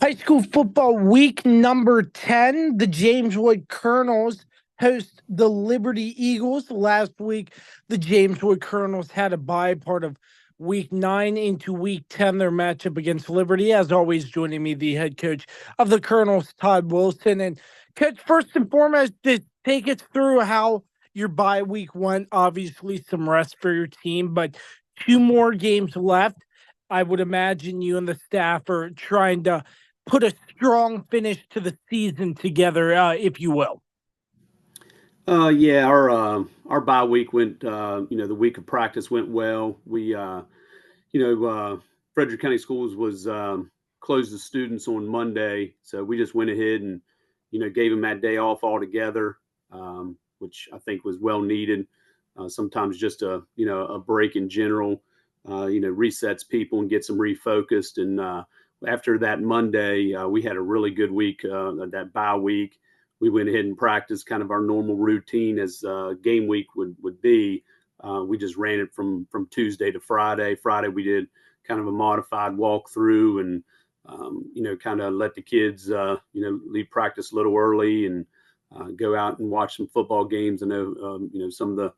High school football week number 10. The James Wood Colonels host the Liberty Eagles. Last week, the James Wood Colonels had a bye part of week 9 into week 10, their matchup against Liberty. As always, joining me, the head coach of the Colonels, Todd Wilson. And, coach, first and foremost, to take us through how your bye week went. Obviously, some rest for your team, but two more games left. I would imagine you and the staff are trying to put a strong finish to the season together, if you will. Yeah, our bye week went. The week of practice went well. Frederick County Schools was closed to students on Monday, so we just went ahead and gave them that day off altogether, which I think was well needed. Sometimes just a break in general, resets people and gets them refocused. And after that Monday, we had a really good week. That bye week, we went ahead and practiced kind of our normal routine as game week would be. We just ran it from Tuesday to Friday. Friday we did kind of a modified walkthrough and kind of let the kids leave practice a little early and go out and watch some football games. I know some of the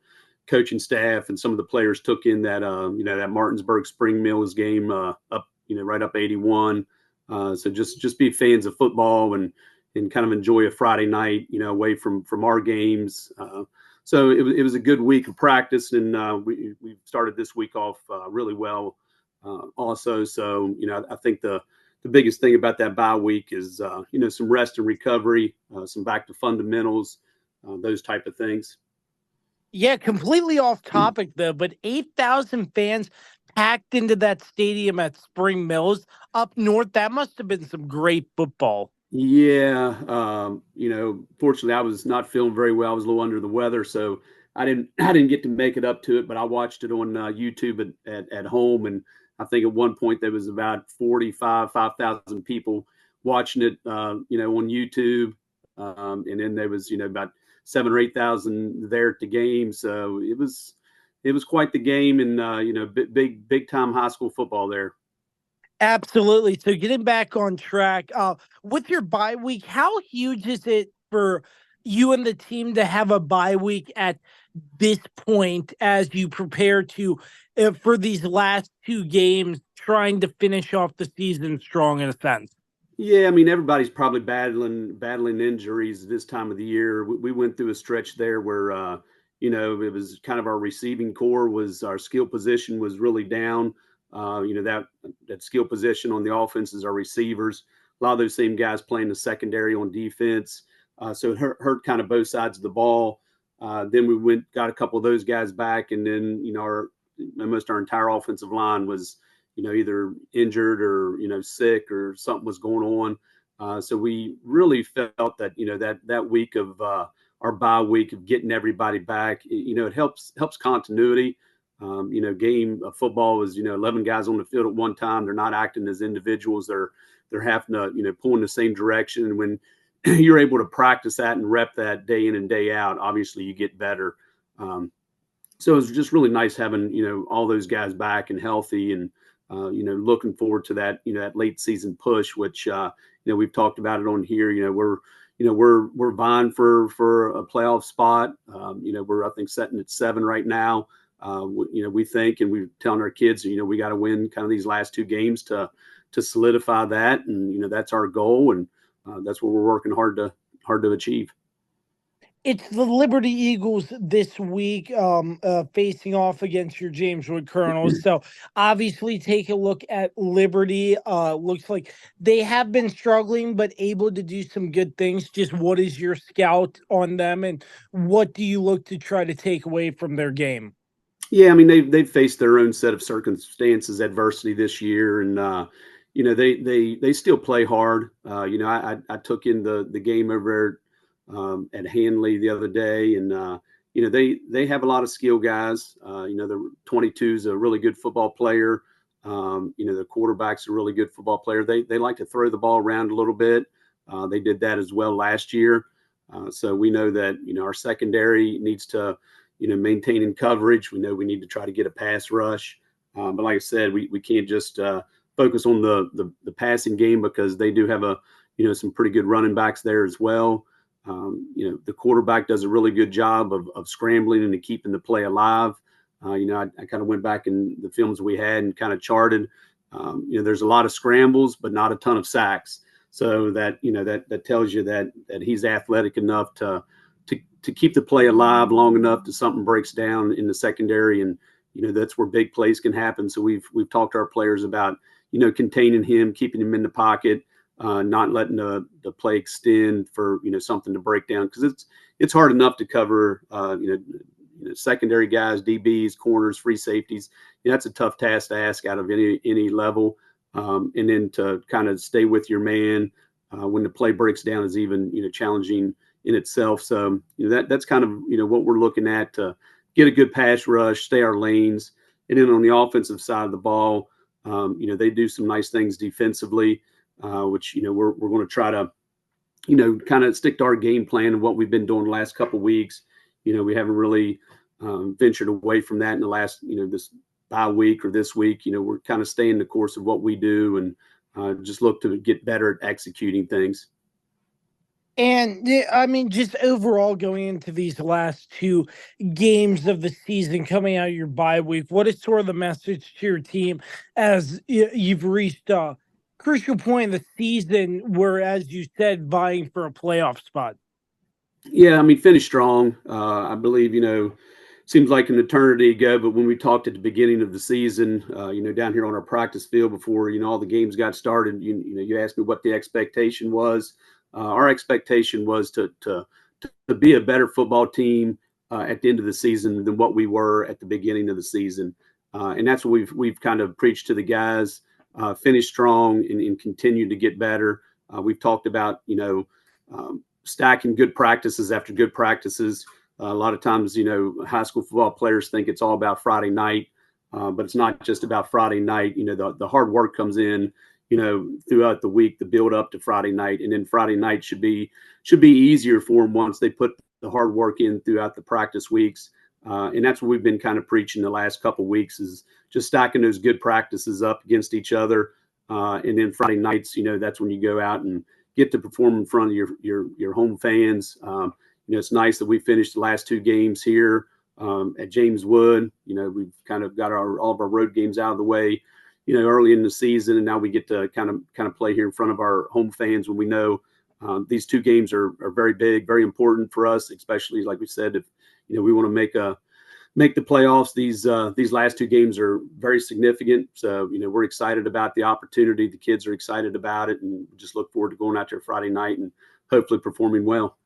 coaching staff and some of the players took in that that Martinsburg Spring Mills game up right up 81. So just be fans of football and kind of enjoy a Friday night, away from our games. So it was a good week of practice, and we started this week off really well also. So, I think the biggest thing about that bye week is, some rest and recovery, some back to fundamentals, those type of things. Yeah, completely off topic though, but 8,000 fans packed into that stadium at Spring Mills up north. That must have been some great football. Yeah, fortunately, I was not feeling very well. I was a little under the weather, so I didn't get to make it up to it. But I watched it on YouTube at home, and I think at one point there was about 5,000 people watching it, on YouTube, and then there was about 7 or 8,000 there at the game. So it was quite the game, and big time high school football there. Absolutely. So getting back on track, with your bye week, how huge is it for you and the team to have a bye week at this point as you prepare to for these last two games, trying to finish off the season strong in a sense? Yeah, I mean everybody's probably battling injuries this time of the year. We went through a stretch there where it was kind of our receiving core was our skill position was really down. That skill position on the offense is our receivers. A lot of those same guys playing the secondary on defense. So it hurt kind of both sides of the ball. Then we got a couple of those guys back, and then almost our entire offensive line was either injured or sick or something was going on. So we really felt that that week of our bye week of getting everybody back, it helps continuity. Game of football is 11 guys on the field at one time. They're not acting as individuals. They're having to pull in the same direction. And when you're able to practice that and rep that day in and day out, obviously you get better. So it was just really nice having all those guys back and healthy, and looking forward to that that late season push, which we've talked about it on here. We're vying for a playoff spot. We're I think setting at 7 right now. We think, and we're telling our kids, we got to win kind of these last two games to solidify that, and that's our goal, and that's what we're working hard to achieve. It's the Liberty Eagles this week, facing off against your James Wood Colonels. So obviously, take a look at Liberty. Looks like they have been struggling, but able to do some good things. Just what is your scout on them, and what do you look to try to take away from their game? Yeah, I mean they've faced their own set of circumstances, adversity this year, and they still play hard. I took in the game over at Hanley the other day, and they have a lot of skill guys. The 22 is a really good football player. The quarterback's a really good football player. They like to throw the ball around a little bit. They did that as well last year. So we know that our secondary needs to maintaining coverage. We know we need to try to get a pass rush. But like I said, we can't just focus on the passing game because they do have some pretty good running backs there as well. The quarterback does a really good job of scrambling and keeping the play alive. I kind of went back in the films we had and kind of charted. There's a lot of scrambles, but not a ton of sacks. So that tells you that he's athletic enough to keep the play alive long enough till something breaks down in the secondary, and that's where big plays can happen. So we've talked to our players about containing him, keeping him in the pocket, not letting the play extend for something to break down, because it's hard enough to cover secondary guys, DBs, corners, free safeties. That's a tough task to ask out of any level. And then to kind of stay with your man when the play breaks down is even challenging in itself. So that's kind of what we're looking at to get a good pass rush, stay our lanes, and then on the offensive side of the ball, they do some nice things defensively, which we're going to try to kind of stick to our game plan and what we've been doing the last couple of weeks. We haven't really ventured away from that in the last this bye week or this week. We're kind of staying the course of what we do and just look to get better at executing things. And I mean, just overall going into these last two games of the season, coming out of your bye week, what is sort of the message to your team as you've reached a crucial point in the season where, as you said, vying for a playoff spot? Yeah, I mean, finish strong. I believe, seems like an eternity ago, but when we talked at the beginning of the season, down here on our practice field before, all the games got started, you asked me what the expectation was. Our expectation was to be a better football team at the end of the season than what we were at the beginning of the season. And that's what we've kind of preached to the guys, finish strong and continue to get better. We've talked about, stacking good practices after good practices. A lot of times, high school football players think it's all about Friday night, but it's not just about Friday night. The hard work comes in, throughout the week, the build up to Friday night, and then Friday night should be easier for them once they put the hard work in throughout the practice weeks. And that's what we've been kind of preaching the last couple of weeks, is just stacking those good practices up against each other. And then Friday nights, that's when you go out and get to perform in front of your home fans. It's nice that we finished the last two games here at James Wood. We've kind of got all of our road games out of the way, early in the season, and now we get to kind of play here in front of our home fans when we know these two games are very big, very important for us, especially like we said, if we want to make the playoffs. These last two games are very significant. So we're excited about the opportunity. The kids are excited about it, and just look forward to going out there Friday night and hopefully performing well.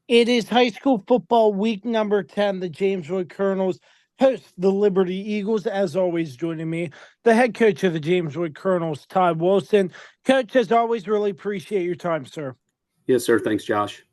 It is high school football week number 10. The James Wood Colonels host the Liberty Eagles. As always, joining me, the head coach of the James Wood Colonels, Todd Wilson. Coach, as always, really appreciate your time, sir. Yes, sir. Thanks, Josh.